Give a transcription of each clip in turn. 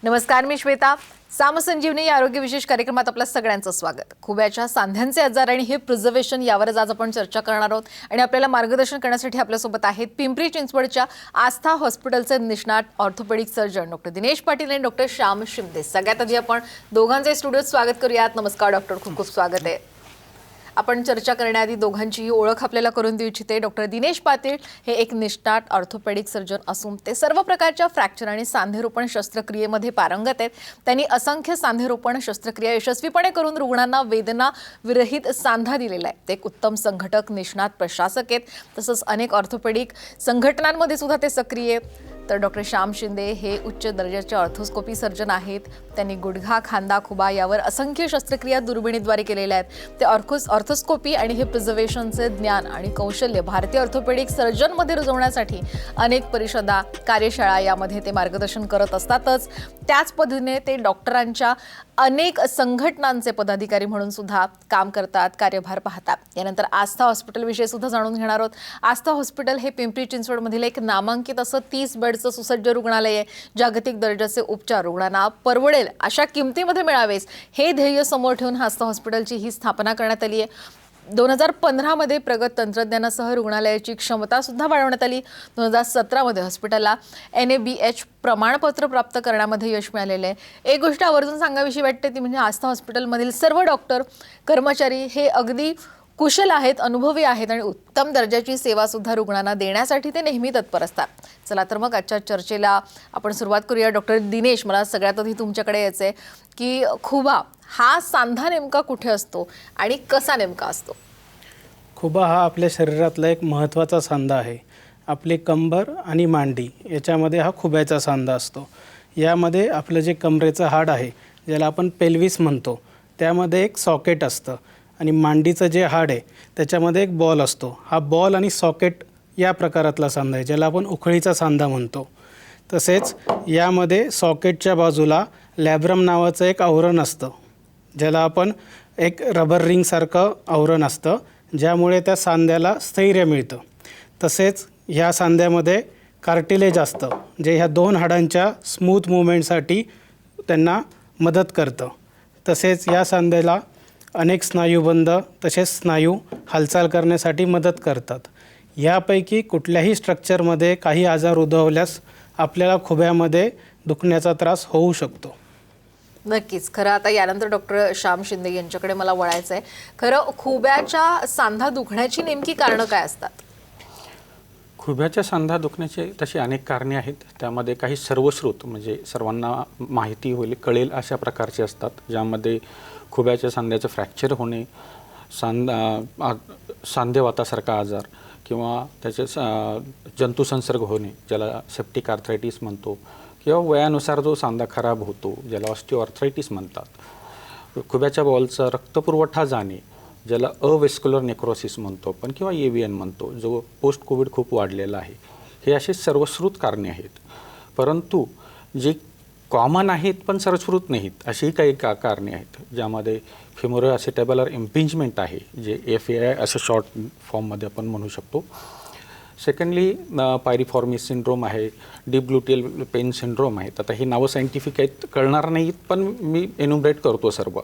नमस्कार, मी श्वेता. सामसंजीवनी या आरोग्य विशेष कार्यक्रमात आपल्या सगळ्यांचं स्वागत. खुब्याच्या सांध्यांचे आजार आणि हिप प्रिझर्वेशन यावरच आज आपण चर्चा करणार आहोत आणि आपल्याला मार्गदर्शन करण्यासाठी आपल्यासोबत आहेत पिंपरी चिंचवडच्या आस्था हॉस्पिटलचे निष्णात orthopaedic surgeon doctor Dinesh Patil आणि डॉक्टर श्याम शिंदे. सगळ्यात आधी आपण दोघांचे स्टुडिओत स्वागत करूयात. नमस्कार डॉक्टर, खूप खूप स्वागत आहे. आपण चर्चा करण्याआधी दोघांचीही ओळख आपल्याला करून देऊ इच्छिते. डॉक्टर दिनेश पाटील हे एक निष्णात ऑर्थोपेडिक सर्जन असून ते सर्व प्रकारच्या फ्रॅक्चर आणि सांधेरोपण शस्त्रक्रियेमध्ये पारंगत आहेत. त्यांनी असंख्य सांधेरोपण शस्त्रक्रिया यशस्वीपणे करून रुग्णांना वेदना विरहित सांधा दिलेला आहे. ते एक उत्तम संघटक, निष्णात प्रशासक आहेत. तसंच अनेक ऑर्थोपेडिक संघटनांमध्ये सुद्धा ते सक्रिय आहेत. तर डॉक्टर श्याम शिंदे हे उच्च दर्जाचे ऑर्थोस्कोपी सर्जन आहेत. त्यांनी गुडघा, खांदा, खुबा यावर असंख्य शस्त्रक्रिया दुर्बिणीद्वारे केलेल्या आहेत. ते ऑर्थोस्कोपी आणि हे प्रिझर्वेशनचे ज्ञान आणि कौशल्य भारतीय ऑर्थोपेडिक सर्जनमध्ये रुजवण्यासाठी अनेक परिषदा, कार्यशाळा यामध्ये ते मार्गदर्शन करत असतातच. त्याच पद्धतीने ते डॉक्टरांच्या अनेक संघटनांचे पदाधिकारी म्हणून सुद्धा काम करतात, कार्यभार पाहतात. यानंतर आस्था हॉस्पिटलविषयी सुद्धा जाणून घेणार आहोत. आस्था हॉस्पिटल हे पिंपरी चिंचवडमधील एक नामांकित असं 30 बेडचं सुसज्ज रुग्णालय आहे. जागतिक दर्जाचे उपचार रुग्णांना परवडेल अशा किमतीमध्ये मिळावेच हे ध्येय समोर ठेवून आस्था हॉस्पिटलची ही स्थापना करण्यात आली आहे. 2015 मध्ये प्रगत तंत्रज्ञानासह रुग्णालयाची क्षमता सुद्धा वाढवण्यात आली. 2017 मध्ये हॉस्पिटलला NABH प्रमाणपत्र प्राप्त करण्यामध्ये यश मिळालेले आहे. एक गोष्ट आवर्जून सांगावीशी वाटते ती म्हणजे आस्था हॉस्पिटलमधील सर्व डॉक्टर, कर्मचारी हे अगदी कुशल आहेत, अनुभवी आहेत आणि उत्तम दर्जाची सेवा सुद्धा रुग्णांना देण्यासाठी ते नेहमी तत्पर असतात. चला तर मग आजच्या चर्चेला आपण सुरुवात करूया. डॉक्टर दिनेश, मला सगळ्यात आधी तुमच्याकडे यायचं आहे की खुबा हा सांधा नेमका कुठे असतो आणि कसा नेमका असतो? खुबा हा आपल्या शरीरातला एक महत्त्वाचा सांधा आहे. आपली कंबर आणि मांडी याच्यामध्ये हा खुब्याचा सांधा असतो. यामध्ये आपलं जे कमरेचं हाड आहे, ज्याला आपण पेल्विस म्हणतो, त्यामध्ये एक सॉकेट असतं आणि मांडीचं जे हाड आहे त्याच्यामध्ये एक बॉल असतो. हा बॉल आणि सॉकेट या प्रकारातला सांधा आहे, ज्याला आपण उखळीचा सांधा म्हणतो. तसेच यामध्ये सॉकेटच्या बाजूला लॅब्रम नावाचं एक आवरण असतं, ज्याला आपण एक रबर रिंगसारखं आवरण असतं, ज्यामुळे त्या सांध्याला स्थैर्य मिळतं. तसेच ह्या सांध्यामध्ये कार्टिलेज असतं, जे ह्या दोन हाडांच्या स्मूथ मुवमेंटसाठी त्यांना मदत करतं. तसेच या सांध्याला अनेक स्नायुबंध तसेच स्नायू हालचाल करण्यासाठी मदत करतात. यापैकी कुठल्याही स्ट्रक्चरमध्ये काही आजार उद्भवल्यास आपल्याला खुब्यामध्ये दुखण्याचा त्रास होऊ शकतो. नक्कीच. खरं आता यानंतर डॉक्टर श्याम शिंदे यांच्याकडे मला वळायचं आहे. खरं खुब्याच्या सांधा दुखण्याची नेमकी कारणं काय असतात? खुब्याच्या सांधा दुखण्याचे तशी अनेक कारणे आहेत. त्यामध्ये काही सर्वश्रुत म्हणजे सर्वांना माहिती होईल, कळेल अशा प्रकारचे असतात, ज्यामध्ये खुब्याच्या सांध्याचं फ्रॅक्चर होणे, सांधेवातासारखा आजार किंवा त्याचे जंतुसंसर्ग होणे, ज्याला सेप्टिक आर्थरायटिस म्हणतो, किंवा वयानुसार जो सांधा खराब होतो, ज्याला ऑस्टिओआर्थरायटिस म्हणतात. खुब्याच्या बॉलचा रक्तपुरवठा जाणे, ज्याला अवेस्क्युलर नेक्रोसिस म्हणतो आपण किंवा AVN म्हणतो, जो पोस्ट कोविड खूप वाढलेला आहे. हे असे सर्वश्रुत कारणे आहेत. परंतु जे कॉमन आहेत पण सर्वश्रुत नाहीत अशी काही कारणे आहेत, ज्यामध्ये फेमोरो असेटेबलर इम्पिंजमेंट आहे, जे FAI असं शॉर्ट फॉर्ममध्ये आपण म्हणू शकतो. सेकंडली पायरिफॉर्मिस सिंड्रोम आहे, डीप ग्लुटियल पेन सिंड्रोम आहेत. आता ही नावं सायंटिफिक आहेत, कळणार नाहीत, पण मी एन्युमरेट करतो सर्व.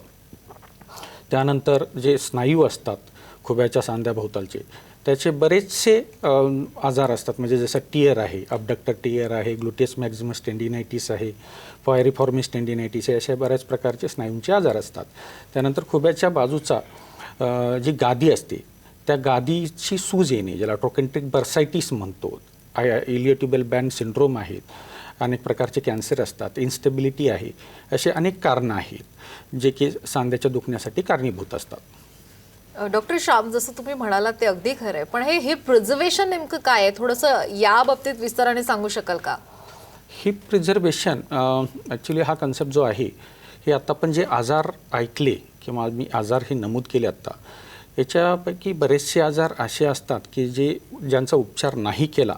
त्यानंतर जे स्नायू असतात खुब्याच्या सांध्याभोवतालचे, त्याचे बरेचसे आजार असतात, म्हणजे जसं टियर आहे, अबडक्टर टियर आहे, ग्लुटियस मॅक्झिमस टेंडिनायटिस आहे, पायरिफॉर्मिस टेंडिनायटिस आहे, अशा बऱ्याच प्रकारचे स्नायूंचे आजार असतात. त्यानंतर खुब्याच्या बाजूचा जी गादी असते त्या गादीची सूज येणे, ज्याला ट्रोकेंट्रिक बर्सायटिस म्हणतो, इलियोट्युबल बँड सिंड्रोम आहेत, अनेक प्रकारचे कॅन्सर असतात, इन्स्टेबिलिटी आहे, असे अनेक कारणं आहेत जे की सांध्याच्या दुखण्यासाठी कारणीभूत असतात. डॉक्टर श्याम, जसं तुम्ही म्हणालात ते अगदी खरं आहे, पण हे प्रिझर्वेशन नेमकं काय आहे, थोडंसं या बाबतीत विस्ताराने सांगू शकाल का? हिप प्रिझर्वेशन ॲक्च्युली हा कन्सेप्ट जो आहे, हे आता आपण जे आजार ऐकले किंवा मी आजार हे नमूद केले आत्ता, याच्यापैकी बरेचसे आजार असे असतात की ज्यांचा उपचार नाही केला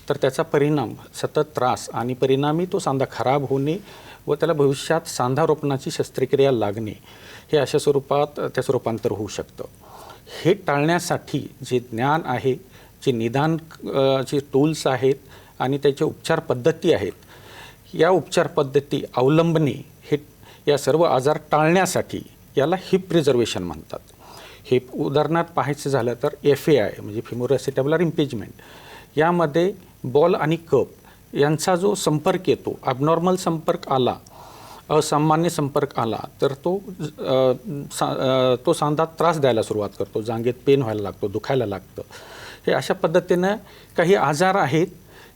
तर त्याचा परिणाम सतत त्रास आणि परिणामी तो सांधा खराब होणे व त्याला भविष्यात सांधारोपणाची शस्त्रक्रिया लागणे, हे अशा स्वरूपात त्याचं रूपांतर होऊ शकतं. हे टाळण्यासाठी जे ज्ञान आहे, जे निदान जे टूल्स आहेत आणि त्याचे उपचार पद्धती आहेत, या उपचार पद्धती अवलंबणे हे या सर्व आजार टाळण्यासाठी याला हिप प्रिझर्वेशन म्हणतात. हे उदाहरणार्थ पाहायचं झालं तर FAI म्हणजे फिमोरॅसिटॅब्युलर इम्पेजमेंट यामध्ये बॉल आणि कप यांचा जो संपर्क येतो, ॲबनॉर्मल संपर्क आला, असामान्य संपर्क आला तर तो सांधा त्रास द्यायला सुरुवात करतो, जांघेत पेन व्हायला लागतो, दुखायला लागतं. हे अशा पद्धतीनं काही आजार आहेत,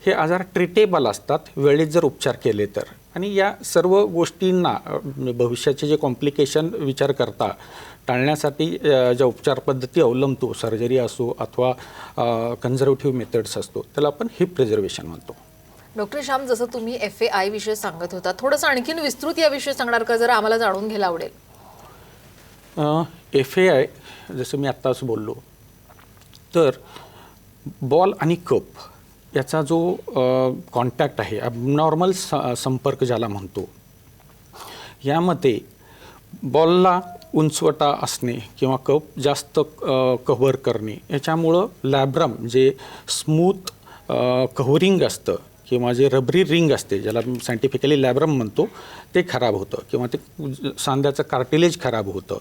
हे आजार ट्रीटेबल असतात वेळेत जर उपचार केले तर. आणि या सर्व गोष्टींना भविष्याचे जे कॉम्प्लिकेशन विचार करता टाळण्यासाठी ज्या उपचार पद्धती अवलंबतो, सर्जरी असो अथवा कन्झर्वेटिव्ह मेथड्स असतो, त्याला आपण हिप प्रिझर्वेशन म्हणतो. डॉक्टर श्याम, जसं तुम्ही FAI विषय सांगत होता, थोडंसं आणखीन विस्तृत याविषयी सांगणार का, जरा आम्हाला जाणून घ्यायला आवडेल. FAI जसं मी आत्ताच बोललो, तर बॉल आणि कप याचा जो कॉन्टॅक्ट आहे, ॲबनॉर्मल संपर्क ज्याला म्हणतो, यामध्ये बॉलला उंचवटा असणे किंवा कप जास्त कव्हर करणे, याच्यामुळं लॅब्रम जे स्मूथ कव्हरिंग असतं किंवा जे रबरी रिंग असते, ज्याला सायंटिफिकली लॅब्रम म्हणतो, ते खराब होतं किंवा ते सांध्याचं कार्टिलेज खराब होतं.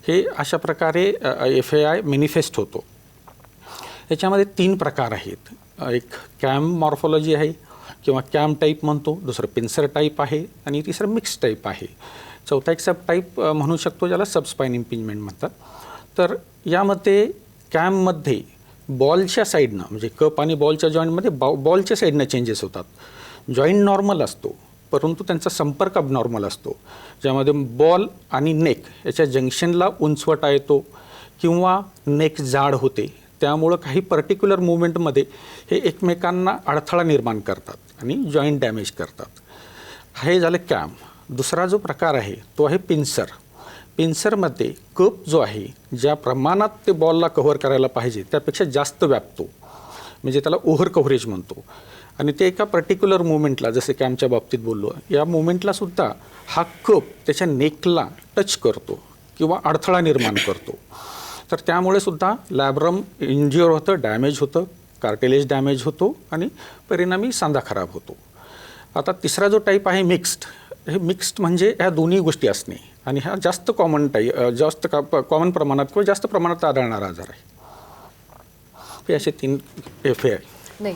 हे अशा प्रकारे FAI मॅनिफेस्ट होतो. याच्यामध्ये 3 प्रकार आहेत. एक कॅम मॉर्फॉलॉजी आहे किंवा कॅम टाईप म्हणतो, दुसरं पिन्सर टाईप आहे आणि तिसरं मिक्स टाईप आहे. चौथा एक सब टाईप म्हणू शकतो, ज्याला सबस्पाईन इम्पिंजमेंट म्हणतात. तर यामध्ये कॅममध्ये बॉलच्या साईडनं म्हणजे कप आणि बॉलच्या जॉईंटमध्ये बॉलच्या साईडनं चेंजेस होतात. जॉईंट नॉर्मल असतो परंतु त्यांचा संपर्क अबनॉर्मल असतो, ज्यामध्ये बॉल आणि नेक याच्या जंक्शनला उंचवटा येतो किंवा नेक जाड होते. त्यामुळं काही पर्टिक्युलर मुवमेंटमध्ये हे एकमेकांना अडथळा निर्माण करतात आणि जॉईंट डॅमेज करतात. हे झालं कॅम. दुसरा जो प्रकार आहे तो आहे पिन्सर. पिन्सरमध्ये कप जो आहे ज्या प्रमाणात ते बॉलला कव्हर करायला पाहिजे त्यापेक्षा जास्त व्यापतो, म्हणजे त्याला ओव्हर कव्हरेज म्हणतो. आणि ते एका पर्टिक्युलर मुवमेंटला, जसे कॅमच्या बाबतीत बोललो, या मुवमेंटलासुद्धा हा कप त्याच्या नेकला टच करतो किंवा अडथळा निर्माण करतो. तर त्यामुळे सुद्धा लॅब्रम इंज्युअर होतं, डॅमेज होतं, कार्टिलेज डॅमेज होतो आणि परिणामी सांधा खराब होतो. आता तिसरा जो टाईप आहे मिक्स्ड. हे मिक्स्ड म्हणजे ह्या दोन्ही गोष्टी असणे आणि हा जास्त जास्त कॉमन प्रमाणात किंवा जास्त प्रमाणात आढळणारा आजार आहे. हे असे 3 FAI. नाही,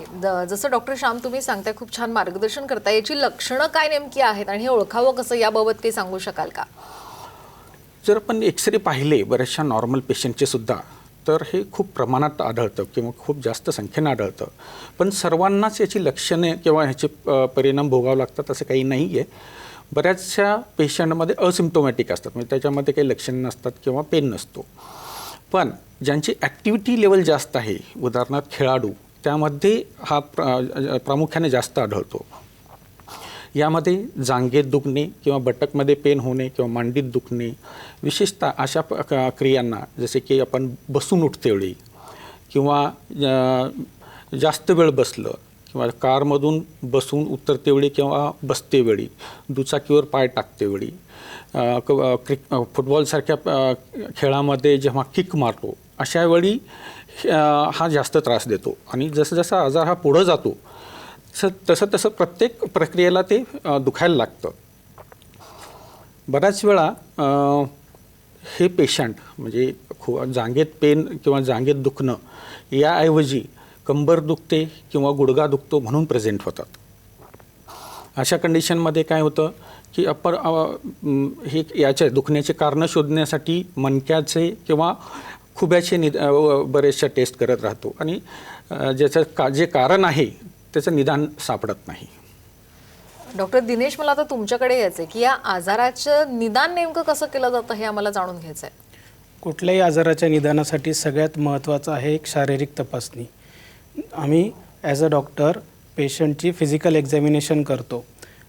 जसं डॉक्टर श्याम तुम्ही सांगताय, खूप छान मार्गदर्शन करताय. याची लक्षणं काय नेमकी आहेत आणि हे ओळखावं कसं, याबाबत काही सांगू शकाल का? जर आपण एक्सरे पाहिले बऱ्याचशा नॉर्मल पेशंटचे सुद्धा, तर हे खूप प्रमाणात आढळतं किंवा खूप जास्त संख्येनं आढळतं. पण सर्वांनाच याची लक्षणे किंवा ह्याचे परिणाम भोगावे लागतात असं काही नाही आहे. बऱ्याचशा पेशंटमध्ये असिम्प्टोमॅटिक असतात, म्हणजे त्याच्यामध्ये काही लक्षणं नसतात किंवा पेन नसतो. पण ज्यांची ॲक्टिव्हिटी लेवल जास्त आहे, उदाहरणार्थ खेळाडू, त्यामध्ये हा प्रामुख्याने जास्त आढळतो. यामध्ये जांघेत दुखणे किंवा बटकमध्ये पेन होणे किंवा मांडीत दुखणे, विशेषतः अशा क्रियांना, जसे की आपण बसून उठतेवेळी किंवा जास्त वेळ बसलं किंवा कारमधून बसून उतरतेवेळी किंवा बसतेवेळी, दुचाकीवर पाय टाकतेवेळी, फुटबॉलसारख्या खेळामध्ये जेव्हा किक मारतो अशा वेळी हा जास्त त्रास देतो. आणि जसं जसा आजार हा पुढं जातो तसं तसं प्रत्येक प्रक्रियेला ते दुखायला लागतं. बऱ्याच वेळा हे पेशंट म्हणजे जांघेत पेन किंवा जांघेत दुखणं याऐवजी कंबर दुखते किंवा गुडघा दुखतो म्हणून प्रेझेंट होतात. अशा कंडिशनमध्ये काय होतं की आपण हे याच्या दुखण्याचे कारणं शोधण्यासाठी मणक्याचे किंवा खुब्याचे बरेचशा टेस्ट करत राहतो आणि ज्याचं जे कारण आहे त्याचं निदान सापडत नाही. डॉक्टर दिनेश, मला आता तुमच्याकडे यायचं आहे की या आजाराचं निदान नेमकं कसं केलं जातं हे आम्हाला जाणून घ्यायचं आहे. कुठल्याही आजाराच्या निदानासाठी सगळ्यात महत्त्वाचं आहे एक शारीरिक तपासणी. आम्ही ॲज अ डॉक्टर पेशंटची फिजिकल एक्झामिनेशन करतो,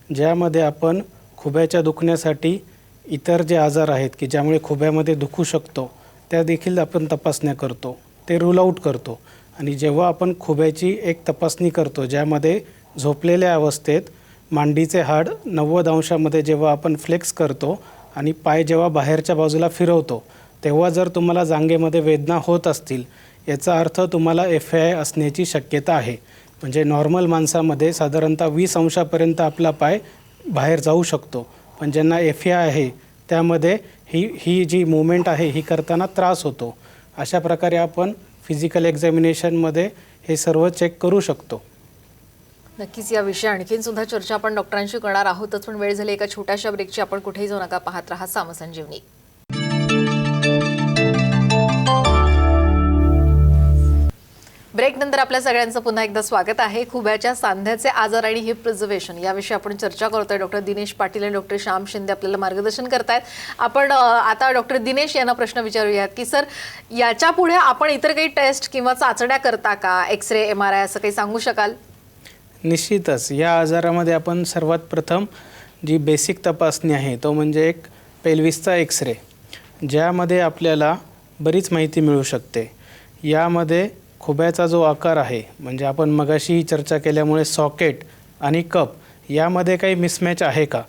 ज्यामध्ये आपण खुब्याच्या दुखण्यासाठी इतर जे आजार आहेत की ज्यामुळे खुब्यामध्ये दुखू शकतो त्या देखील आपण तपासण्या करतो, ते रूल आऊट करतो. आणि जेव्हा आपण खुब्याची एक तपासणी करतो ज्यामध्ये झोपलेल्या अवस्थेत मांडीचे हाड 90 अंशामध्ये जेव्हा आपण फ्लेक्स करतो आणि पाय जेव्हा बाहेरच्या बाजूला फिरवतो, तेव्हा जर तुम्हाला जांघेमध्ये वेदना होत असतील याचा अर्थ तुम्हाला FAI असण्याची शक्यता आहे. म्हणजे नॉर्मल माणसामध्ये साधारणतः 20 अंशापर्यंत आपला पाय बाहेर जाऊ शकतो, पण ज्यांना FA आहे त्यामध्ये ही जी मूवमेंट आहे ही करताना त्रास होतो. अशा प्रकारे आपण फिजिकल एक्झामिनेशनमध्ये हे सर्व चेक करू शकतो. नक्कीच या विषयी आणखीन सुद्धा चर्चा आपण डॉक्टरांशी करणार आहोतच, पण वेळ झाली एका छोट्याशा ब्रेकची. आपण कुठेही जाऊ नका, पाहत रहा सामसंजीवनी. ब्रेक नंतर आपल्या सगळ्यांचं पुन्हा एकदा स्वागत आहे. खुब्याच्या सांध्याचे आजार आणि हिप प्रिझर्वेशन याविषयी आपण चर्चा करतोय. डॉक्टर दिनेश पाटील आणि डॉक्टर श्याम शिंदे आपल्याला मार्गदर्शन करतायत. आपण आता डॉक्टर दिनेश यांना प्रश्न विचारूयात की सर, याच्या पुढे आपण इतर काही टेस्ट किंवा चाचण्या करता का? एक्सरे, MRI असं काही सांगू शकाल? निश्चितच या आजारामध्ये आपण सर्वात प्रथम जी बेसिक तपासणी आहे तो म्हणजे एक पेल्विसचा एक्सरे, ज्यामध्ये आपल्याला बरीच माहिती मिळू शकते. यामध्ये खुब्याचा जो आकार आहे, म्हणजे आपण मगाशी चर्चा केल्यामुळे सॉकेट आणि कप यामध्ये काही मिसमॅच आहे का?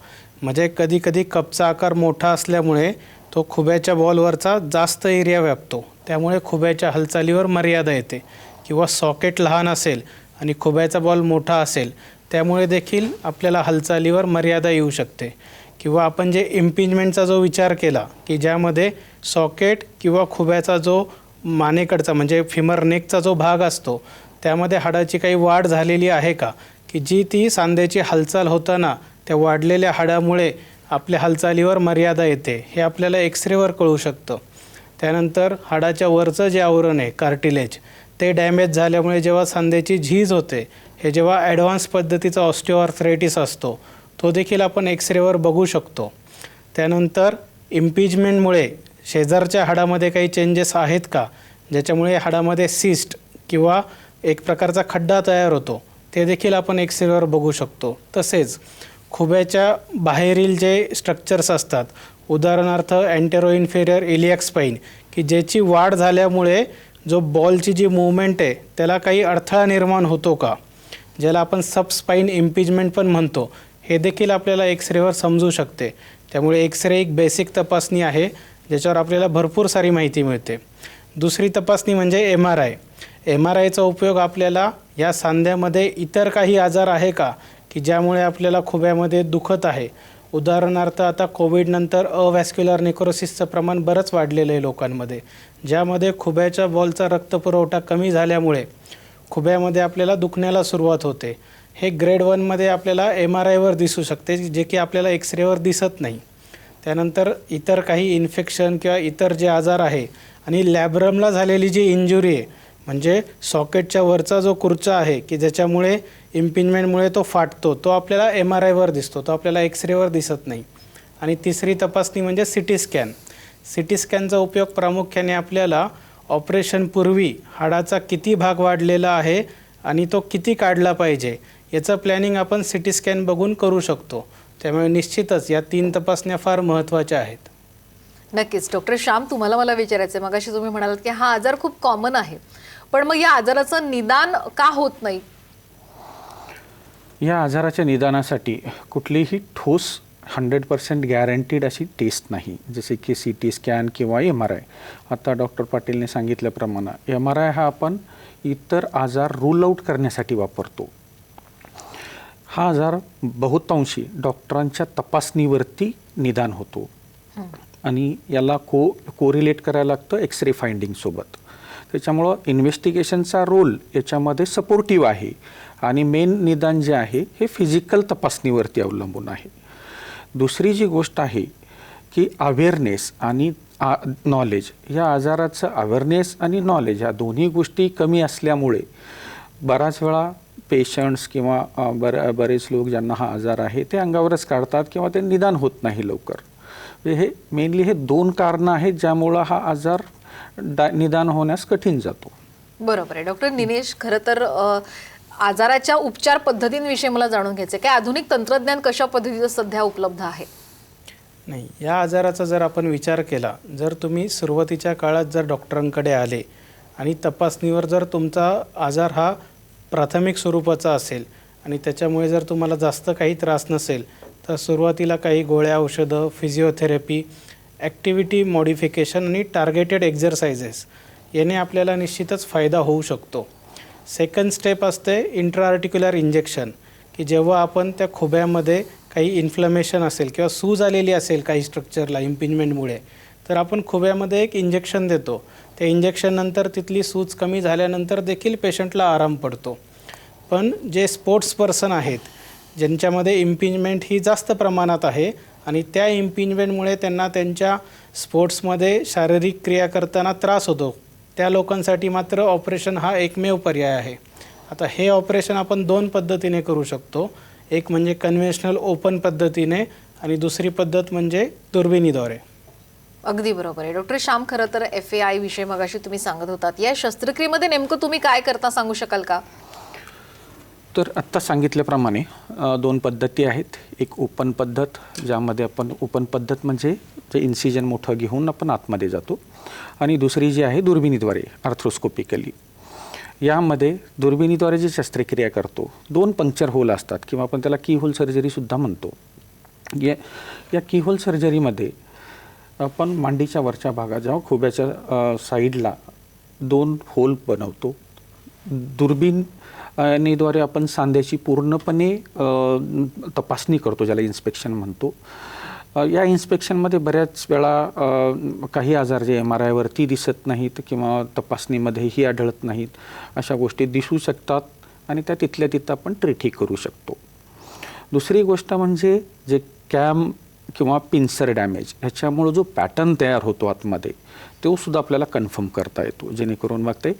म्हणजे कधी कधी कपचा आकार मोठा असल्यामुळे तो खुब्याच्या बॉलवरचा जास्त एरिया व्यापतो, त्यामुळे खुब्याच्या हालचालीवर मर्यादा येते. किंवा सॉकेट लहान असेल आणि खुब्याचा बॉल मोठा असेल, त्यामुळे देखील आपल्याला हालचालीवर मर्यादा येऊ शकते. किंवा आपण जे इम्पिंजमेंटचा जो विचार केला की ज्यामध्ये सॉकेट किंवा खुब्याचा जो मानेकडचा म्हणजे फिमर नेकचा जो भाग असतो त्यामध्ये हाडाची काही वाढ झालेली आहे का, की जी ती सांध्याची हालचाल होताना त्या वाढलेल्या हाडामुळे आपल्या हालचालीवर मर्यादा येते, हे आपल्याला एक्सरेवर कळू शकतं. त्यानंतर हाडाच्या वरचं जे आवरण आहे कार्टिलेज, ते डॅमेज झाल्यामुळे जेव्हा सांध्याची झीज होते, हे जेव्हा ॲडव्हान्स पद्धतीचा ऑस्टिओआर्थरायटिस असतो तो देखील आपण एक्सरेवर बघू शकतो. त्यानंतर इम्पिजमेंटमुळे शेजारच्या हाडामध्ये काही चेंजेस आहेत का, ज्याच्यामुळे हाडामध्ये सिस्ट किंवा एक प्रकारचा खड्डा तयार होतो, ते देखील आपण एक्सरेवर बघू शकतो. तसेच खुब्याच्या बाहेरील जे स्ट्रक्चर्स असतात, उदाहरणार्थ अँटेरो इन्फेरियर इलियाक स्पाईन, की ज्याची वाढ झाल्यामुळे जो बॉलची जी मूवमेंट आहे त्याला काही अडथळा निर्माण होतो का, ज्याला आपण सबस्पाईन इम्पिजमेंट पण म्हणतो, हे देखील आपल्याला एक्सरेवर समजू शकते. त्यामुळे एक्सरे एक बेसिक तपासणी आहे ज्याच्यावर आपल्याला भरपूर सारी माहिती मिळते. दुसरी तपासणी म्हणजे MRI. MRIचा उपयोग आपल्याला या सांध्यामध्ये इतर काही आजार आहे का, की ज्यामुळे आपल्याला खुब्यामध्ये दुखत आहे. उदाहरणार्थ आता कोविडनंतर अवॅस्क्युलर नेक्रोसिसचं प्रमाण बरंच वाढलेलं आहे लोकांमध्ये, ज्यामध्ये खुब्याच्या बॉलचा रक्तपुरवठा कमी झाल्यामुळे खुब्यामध्ये आपल्याला दुखण्याला सुरुवात होते. हे ग्रेड 1मध्ये आपल्याला MRIवर दिसू शकते, जे की आपल्याला एक्सरेवर दिसत नाही. त्यानंतर इतर काही इन्फेक्शन किंवा इतर जे आजार आहे आणि लॅब्रमला झालेली जी इंजुरी आहे, म्हणजे सॉकेटच्या वरचा जो कुर्चा आहे की ज्याच्यामुळे इम्पिंजमेंटमुळे तो फाटतो, तो आपल्याला MRIवर दिसतो, तो आपल्याला एक्सरेवर दिसत नाही. आणि तिसरी तपासणी म्हणजे CT स्कॅन. CT स्कॅनचा उपयोग प्रामुख्याने आपल्याला ऑपरेशनपूर्वी हाडाचा किती भाग वाढलेला आहे आणि तो किती काढला पाहिजे याचं प्लॅनिंग आपण CT स्कॅन बघून करू शकतो. त्यामुळे निश्चितच या 3 तपासण्या फार महत्त्वाच्या आहेत. नक्कीच. डॉक्टर श्याम, तुम्हाला मला विचारायचं आहे, मगाशी तुम्ही म्हणालात की हा आजार खूप कॉमन आहे, पण मग या आजाराचं निदान का होत नाही? या आजाराच्या निदानासाठी कुठलीही ठोस 100% गॅरंटीड अशी टेस्ट नाही, जसे की CT स्कॅन किंवा MRI. आता डॉक्टर पाटीलने सांगितल्याप्रमाणे MRI हा आपण इतर आजार रूल आऊट करण्यासाठी वापरतो. हा आजार बहुतांशी डॉक्टरांच्या तपासणीवरती निदान होतो आणि याला कोरिलेट करायला लागतं एक्सरे फाइंडिंगसोबत. त्याच्यामुळं इन्व्हेस्टिगेशनचा रोल याच्यामध्ये सपोर्टिव्ह आहे आणि मेन निदान जे आहे हे फिजिकल तपासणीवरती अवलंबून आहे. दुसरी जी गोष्ट आहे की अवेअरनेस आणि नॉलेज. या आजाराचं अवेअरनेस आणि नॉलेज ह्या दोन्ही गोष्टी कमी असल्यामुळे बराच वेळा पेशंट्स किंवा बरेच लोक ज्यांना हा आजार आहे ते अंगावरच काढतात किंवा ते निदान होत नाही लवकर. हे मेनली हे 2 कारणं आहेत ज्यामुळं हा आजार निदान होण्यास कठीण जातो. बरोबर आहे. डॉक्टर दिनेश, खरं तर आजाराच्या उपचार पद्धतींविषयी मला जाणून घ्यायचं आहे. काय आधुनिक तंत्रज्ञान कशा पद्धतीचं सध्या उपलब्ध आहे? नाही, या आजाराचा जर आपण विचार केला, जर तुम्ही सुरुवातीच्या काळात जर डॉक्टरांकडे आले आणि तपासणीवर जर तुमचा आजार हा प्राथमिक स्वरूपाचा असेल आणि त्याच्यामुळे जर तुम्हाला जास्त काही त्रास नसेल, तर सुरुवातीला काही गोळ्या, औषधं, फिजिओथेरपी, ॲक्टिव्हिटी मॉडिफिकेशन आणि टार्गेटेड एक्झरसाइजेस याने आपल्याला निश्चितच फायदा होऊ शकतो. सेकंड स्टेप असते इंट्राआर्टिक्युलर इंजेक्शन, की जेव्हा आपण त्या खोब्यामध्ये काही इन्फ्लमेशन असेल किंवा सूज आलेली असेल काही स्ट्रक्चरला इम्पिंजमेंटमुळे, तर आपण खोब्यामध्ये एक इंजेक्शन देतो. त्या इंजेक्शननंतर तिथली सूज कमी झाल्यानंतर देखील पेशंटला आराम पडतो. पण जे स्पोर्ट्स पर्सन आहेत, ज्यांच्यामध्ये इम्पिंजमेंट ही जास्त प्रमाणात आहे आणि त्या इम्पिंजमेंटमुळे त्यांना त्यांच्या स्पोर्ट्समध्ये शारीरिक क्रिया करताना त्रास होतो, त्या लोकांसाठी मात्र ऑपरेशन हा एकमेव पर्याय आहे. आता हे ऑपरेशन आपण 2 पद्धतीने करू शकतो. एक म्हणजे कन्व्हेन्शनल ओपन पद्धतीने आणि दुसरी पद्धत म्हणजे दुर्बिणीद्वारे. अगदी बरोबर आहे. डॉक्टर श्याम, खरं तर FAI विषय मगाशी तुम्ही सांगत होतात, या शस्त्रक्रियेमध्ये नेमकं तुम्ही काय करता सांगू शकाल का? तर आत्ता सांगितल्याप्रमाणे 2 पद्धती आहेत. एक ओपन पद्धत, ज्यामध्ये आपण ओपन पद्धत म्हणजे जे इन्सिजन मोठं घेऊन आपण आतमध्ये जातो, आणि दुसरी जी आहे दुर्बिणीद्वारे आर्थ्रोस्कोपिकली. यामध्ये दुर्बिणीद्वारे जी शस्त्रक्रिया करतो, 2 पंक्चर होल असतात किंवा आपण त्याला की होल सर्जरीसुद्धा म्हणतो. या की होल सर्जरीमध्ये आपण मांडीच्या वरच्या भागात जेव्हा खोब्याच्या साईडला 2 होल बनवतो, दुर्बिणीद्वारे आपण सांध्याची पूर्णपणे तपासणी करतो, ज्याला इन्स्पेक्शन म्हणतो. या इन्स्पेक्शनमध्ये बऱ्याच वेळा काही आजार जे MRIवरती दिसत नाहीत किंवा तपासणीमध्येही आढळत नाहीत, अशा गोष्टी दिसू शकतात आणि त्या तिथल्या तिथं आपण ट्रीटही करू शकतो. दुसरी गोष्ट म्हणजे जे कॅम किंवा पिन्सर डॅमेज, ह्याच्यामुळं जो पॅटर्न तयार होतो आतमध्ये, तो सुद्धा आपल्याला कन्फर्म करता येतो, जेणेकरून मग ते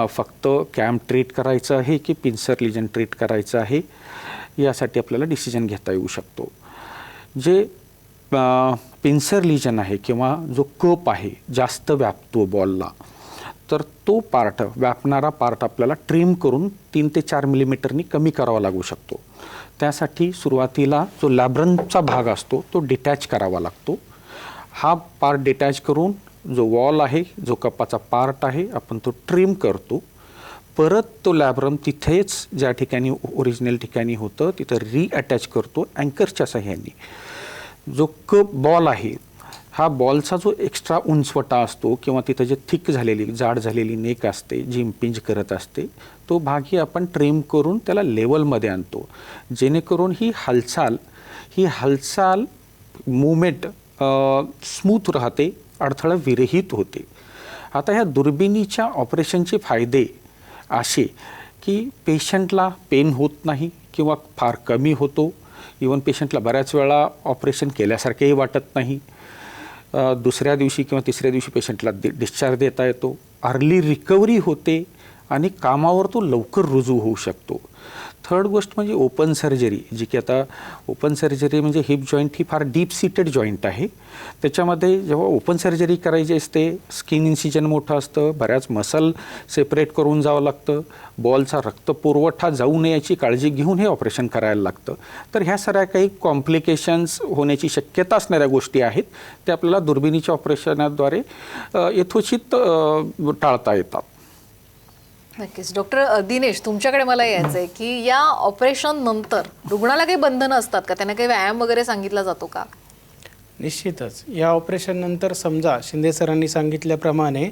फक्त कॅम ट्रीट करायचं आहे की पिन्सर लिजन ट्रीट करायचं आहे, यासाठी आपल्याला डिसिजन घेता येऊ शकतो. जे पिन्सर लिजन आहे किंवा जो कप आहे, जास्त व्यापतो बॉलला, तर तो पार्ट, व्यापणारा पार्ट आपल्याला ट्रिम करून 3 ते 4 मिलीमीटरनी कमी करावा लागू शकतो. त्यासाठी सुरुवातीला जो लॅब्रनचा भाग असतो तो डिटॅच करावा लागतो. हा पार्ट डिटॅच करून जो वॉल आहे, जो कपाचा पार्ट आहे, आपण तो ट्रिम करतो. परत तो लॅब्रम तिथेच ज्या ठिकाणी ओरिजिनल ठिकाणी होतं तिथं रिअटॅच करतो अँकरच्या साह्याने. जो कप बॉल आहे, हा बॉलचा जो एक्स्ट्रा उंचवटा असतो किंवा तिथं जे थिक झालेली, जाड झालेली नेक असते, जी इम्पिंज करत असते, तो भागही आपण ट्रिम करून त्याला लेवलमध्ये आणतो, जेणेकरून ही हालचाल मूवमेंट स्मूथ राहते, अडथळा विरहित होते. आता ह्या दुर्बिणीच्या ऑपरेशनचे फायदे असे की पेशंटला पेन होत नाही किंवा फार कमी होतो. इवन पेशंटला बऱ्याच वेळा ऑपरेशन केल्यासारखेही वाटत नाही. दुसऱ्या दिवशी किंवा तिसऱ्या दिवशी पेशंटला डिस्चार्ज देता येतो. अर्ली रिकव्हरी होते आणि कामावर तो लवकर रुजू होऊ शकतो. थर्ड गोष्ट म्हणजे ओपन सर्जरी, जी की आता ओपन सर्जरी म्हणजे हिप जॉईंट ही फार डीप सीटेड जॉईंट आहे. त्याच्यामध्ये जेव्हा ओपन सर्जरी करायची असते, स्किन इन्सिजन मोठं असतं, बऱ्याच मसल सेपरेट करून जावं लागतं, बॉलचा रक्तपुरवठा जाऊ नये याची काळजी घेऊन हे ऑपरेशन करायला लागतं. तर ह्या साऱ्या काही कॉम्प्लिकेशन्स होण्याची शक्यता असणाऱ्या गोष्टी आहेत, त्या आपल्याला दुर्बिणीच्या ऑपरेशनाद्वारे यथोचित टाळता येतात. नक्कीच. डॉक्टर दिनेश, तुमच्याकडे मला यायचं आहे की या ऑपरेशन नंतर रुग्णाला काही बंधनं असतात का? त्यांना काही व्यायाम वगैरे सांगितला जातो का? निश्चितच. या ऑपरेशननंतर समजा शिंदे सरांनी सांगितल्याप्रमाणे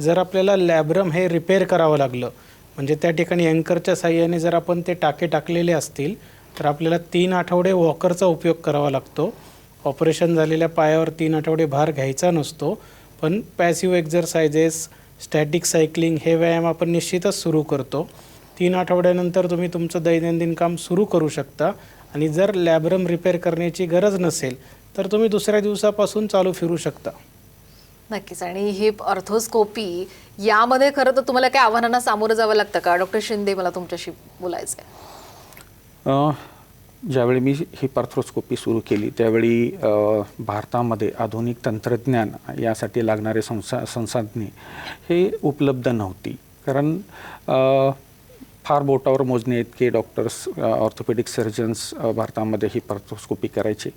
जर आपल्याला लॅब्रम हे रिपेअर करावं लागलं, म्हणजे त्या ठिकाणी अँकरच्या साह्याने जर आपण ते टाके टाकलेले असतील, तर आपल्याला 3 आठवडे वॉकरचा उपयोग करावा लागतो. ऑपरेशन झालेल्या पायावर 3 आठवडे भार घ्यायचा नसतो. पण पॅसिव्ह एक्झरसाइजेस, स्टॅटिक सायकलिंग हे व्यायाम आपण निश्चितच सुरू करतो. 3 आठवड्यानंतर तुम्ही तुमचं दैनंदिन काम सुरू करू शकता. आणि जर लॅब्रम रिपेअर करण्याची गरज नसेल तर तुम्ही दुसऱ्या दिवसापासून चालू फिरू शकता. नक्कीच. आणि हिप अर्थोस्कोपी यामध्ये खरं तर तुम्हाला काही आव्हानांना सामोरं जावं लागतं का? डॉक्टर शिंदे, मला तुमच्याशी बोलायचं आहे. ज्यावेळी मी हिप अर्थ्रोस्कोपी सुरू केली त्यावेळी भारतामध्ये आधुनिक तंत्रज्ञान यासाठी लागणारे संसाधने हे उपलब्ध नव्हती. कारण फार बोटावर मोजणे इतके डॉक्टर्स, ऑर्थोपेडिक सर्जन्स भारतामध्ये हिप अर्थ्रोस्कोपी करायचे.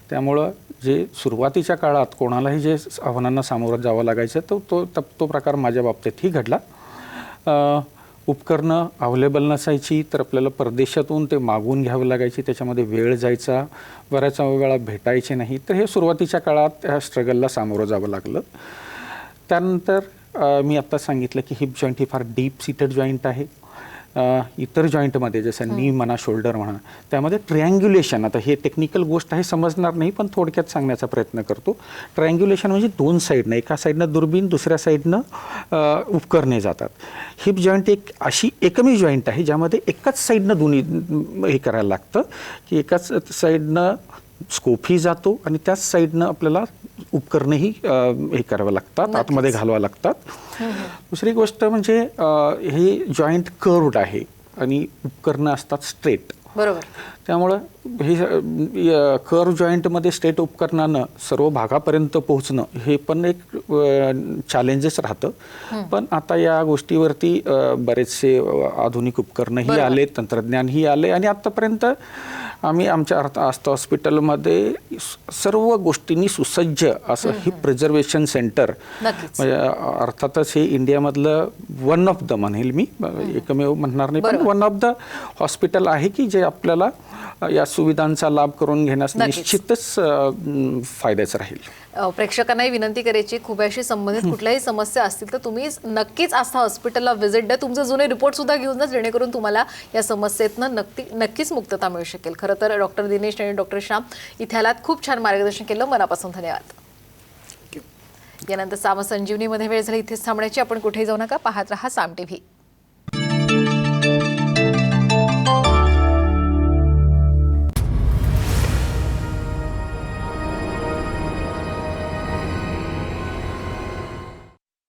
त्यामुळं जे सुरुवातीच्या काळात कोणालाही जे आव्हानांना सामोरं जावं लागायचं तो प्रकार माझ्या बाबतीतही घडला. उपकरणं अवेलेबल नसायची, तर आपल्याला परदेशातून ते मागवून घ्यावं लागायची, त्याच्यामध्ये वेळ जायचा, बऱ्याच वेळा भेटायचे नाही. तर हे सुरुवातीच्या काळात ह्या स्ट्रगलला सामोरं जावं लागलं. त्यानंतर मी आत्ता सांगितलं की हिप जॉईंट ही फार डीप सीटेड जॉईंट आहे. इतर जॉईंटमध्ये जसं नी म्हणा, शोल्डर म्हणा, त्यामध्ये ट्रायंग्युलेशन, आता हे टेक्निकल गोष्ट आहे, समजणार नाही, पण थोडक्यात सांगण्याचा प्रयत्न करतो. ट्रायंग्युलेशन म्हणजे दोन साईडनं, एका साईडनं दुर्बीण, दुसऱ्या साईडनं उपकरणे जातात. हिप जॉईंट एक अशी एकमेव जॉईंट आहे ज्यामध्ये एकाच साईडनं दोन्ही हे करायला लागतं, की एकाच साईडनं स्कोपही जातो आणि त्याच साईडनं आपल्याला उपकरणेही हे करावं लागतात, आतमध्ये घालावं लागतात. दुसरी गोष्ट म्हणजे हे जॉईंट कर्व्ड आहे आणि उपकरणं असतात स्ट्रेट. बरोबर. त्यामुळं हे कर्व जॉईंटमध्ये स्ट्रेट उपकरणानं सर्व भागापर्यंत पोहोचणं हे पण एक चॅलेंजेस राहतं. पण आता या गोष्टीवरती बरेचसे आधुनिक उपकरणंही आले, तंत्रज्ञानही आले आणि आत्तापर्यंत आम्ही आमच्या आस्था हॉस्पिटलमध्ये सर्व गोष्टींनी सुसज्ज असं हिप प्रिझर्वेशन सेंटर, म्हणजे अर्थातच हे इंडियामधलं वन ऑफ द म्हणेल मी, एकमेव म्हणणार नाही, पण वन ऑफ द हॉस्पिटल आहे की जे आपल्याला या सुविधांचा लाभ करून घेण्यास निश्चितच फायद्याचं राहील. प्रेक्षकांनाही विनंती करायची, खुब्याशी संबंधित कुठल्याही समस्या असतील तर तुम्ही नक्कीच आस्था हॉस्पिटलला व्हिजिट द्या. तुमचे जुने रिपोर्ट सुद्धा घेऊन जा, जेणेकरून तुम्हाला या समस्येतनं नक्कीच मुक्तता मिळू शकेल. खरं तर डॉक्टर दिनेश आणि डॉक्टर श्याम इथे आलात, खूप छान मार्गदर्शन केलं, मनापासून धन्यवाद. यानंतर साम संजीवनीमध्ये वेळ झाली इथेच थांबण्याची. आपण कुठेही जाऊ नका, पाहत रहा साम टीव्ही.